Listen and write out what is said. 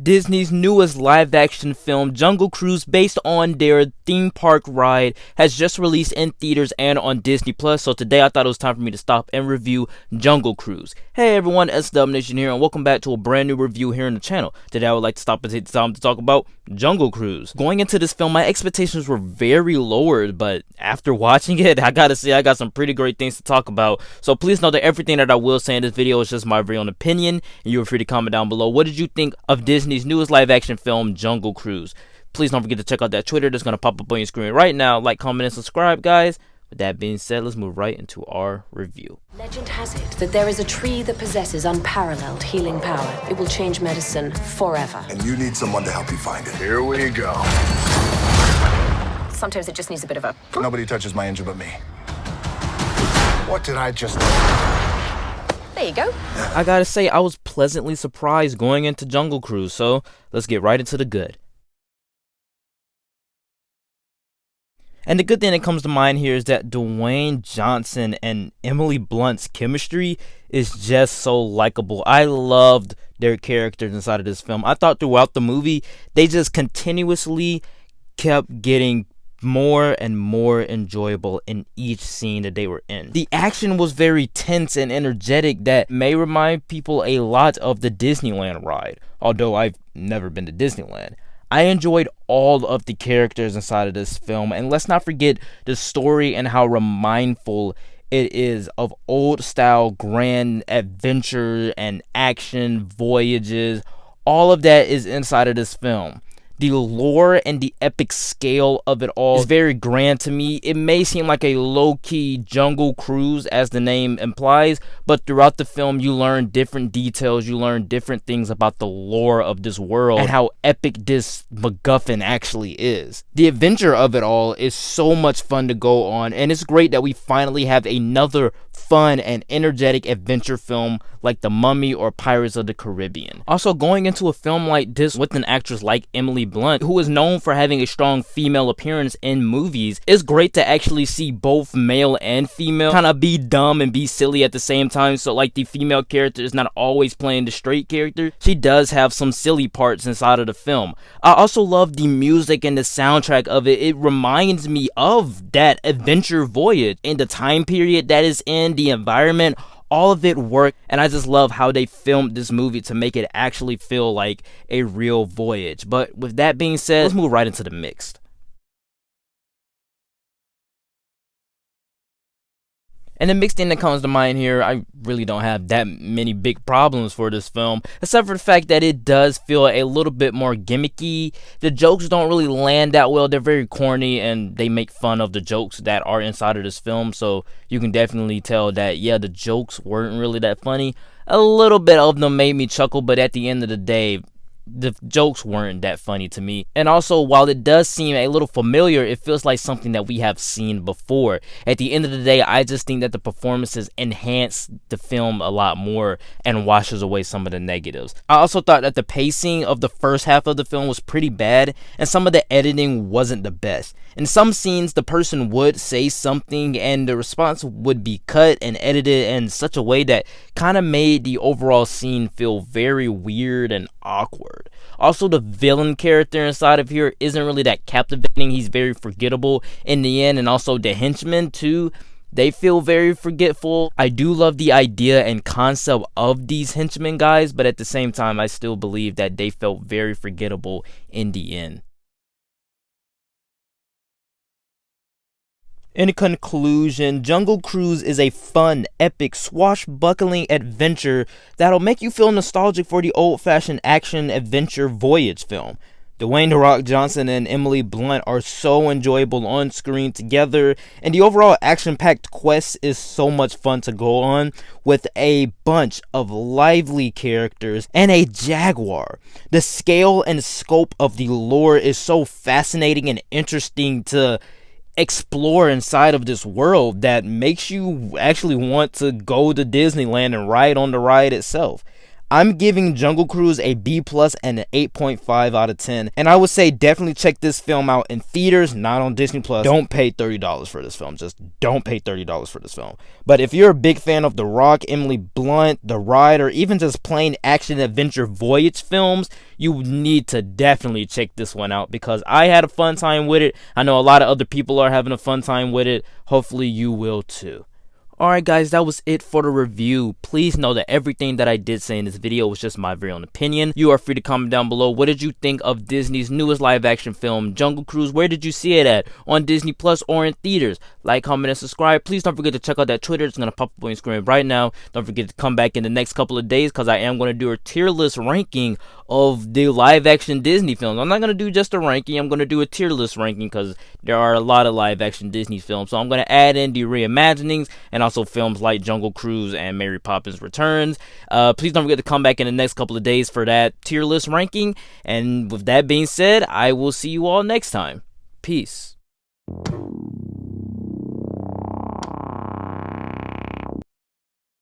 Disney's newest live-action film, Jungle Cruise, based on their theme park ride, has just released in theaters and on Disney+. So today I thought it was time for me to stop and review Jungle Cruise. Hey everyone, SW Nation here, and welcome back to a brand new review here on the channel. Today I would like to stop and take the time to talk about Jungle Cruise. Going into this film, my expectations were very lowered, but after watching it, I gotta say I got some pretty great things to talk about. So please know that everything that I will say in this video is just my very own opinion, and you are free to comment down below. What did you think of Disney's newest live-action film, Jungle Cruise? Please don't forget to check out that Twitter that's going to pop up on your screen right now. Like, comment, and subscribe, guys. With that being said, let's move right into our review. Legend has it that there is a tree that possesses unparalleled healing power. It will change medicine forever. And you need someone to help you find it. Here we go. Sometimes it just needs a bit of a... Nobody touches my engine but me. What did I just... There you go. I gotta say, I was pleasantly surprised going into Jungle Cruise, so let's get right into the good. And the good thing that comes to mind here is that Dwayne Johnson and Emily Blunt's chemistry is just so likable. I loved their characters inside of this film. I thought throughout the movie, they just continuously kept getting more and more enjoyable in each scene that they were in. The action was very tense and energetic that may remind people a lot of the Disneyland ride, although I've never been to Disneyland. I enjoyed all of the characters inside of this film, and let's not forget the story and how remindful it is of old style grand adventure and action voyages. All of that is inside of this film. The lore and the epic scale of it all is very grand to me. It may seem like a low-key Jungle Cruise, as the name implies, but throughout the film, you learn different details. You learn different things about the lore of this world and how epic this MacGuffin actually is. The adventure of it all is so much fun to go on, and it's great that we finally have another fun and energetic adventure film like The Mummy or Pirates of the Caribbean. Also, going into a film like this with an actress like Emily Blunt, who is known for having a strong female appearance in movies, it's great to actually see both male and female kind of be dumb and be silly at the same time. So like, the female character is not always playing the straight character. She does have some silly parts inside of the film. I also love the music and the soundtrack of it. It reminds me of that adventure voyage in the time period that is in, the environment. All of it worked, and I just love how they filmed this movie to make it actually feel like a real voyage. But with that being said, let's move right into the mixed. And the mixed thing that comes to mind here, I really don't have that many big problems for this film, except for the fact that it does feel a little bit more gimmicky. The jokes don't really land that well. They're very corny, and they make fun of the jokes that are inside of this film, so you can definitely tell that, yeah, the jokes weren't really that funny. A little bit of them made me chuckle, but at the end of the day, the jokes weren't that funny to me. And also, while it does seem a little familiar, it feels like something that we have seen before. At the end of the day, I just think that the performances enhance the film a lot more and washes away some of the negatives. I also thought that the pacing of the first half of the film was pretty bad, and some of the editing wasn't the best. In some scenes, the person would say something and the response would be cut and edited in such a way that kind of made the overall scene feel very weird and awkward. Also, the villain character inside of here isn't really that captivating. He's very forgettable in the end, and also the henchmen too, they feel very forgetful. I do love the idea and concept of these henchmen guys, but at the same time, I still believe that they felt very forgettable in the end. In conclusion, Jungle Cruise is a fun, epic, swashbuckling adventure that'll make you feel nostalgic for the old-fashioned action-adventure voyage film. Dwayne "The Rock" Johnson and Emily Blunt are so enjoyable on screen together, and the overall action-packed quest is so much fun to go on with a bunch of lively characters and a jaguar. The scale and scope of the lore is so fascinating and interesting to explore inside of this world that makes you actually want to go to Disneyland and ride on the ride itself. I'm giving Jungle Cruise a B+ and an 8.5 out of 10. And I would say definitely check this film out in theaters, not on Disney+. Don't pay $30 for this film. Just don't pay $30 for this film. But if you're a big fan of The Rock, Emily Blunt, The Ride, or even just plain action adventure voyage films, you need to definitely check this one out because I had a fun time with it. I know a lot of other people are having a fun time with it. Hopefully you will too. Alright guys, that was it for the review. Please know that everything that I did say in this video was just my very own opinion. You are free to comment down below. What did you think of Disney's newest live action film, Jungle Cruise? Where did you see it at? On Disney Plus or in theaters? Like, comment, and subscribe. Please don't forget to check out that Twitter. It's going to pop up on your screen right now. Don't forget to come back in the next couple of days because I am going to do a tier list ranking of the live action Disney films. I'm not going to do just a ranking. I'm going to do a tier list ranking because there are a lot of live action Disney films. So I'm going to add in the reimaginings and also films like Jungle Cruise and Mary Poppins Returns. Please don't forget to come back in the next couple of days for that tier list ranking. And with that being said, I will see you all next time. Peace.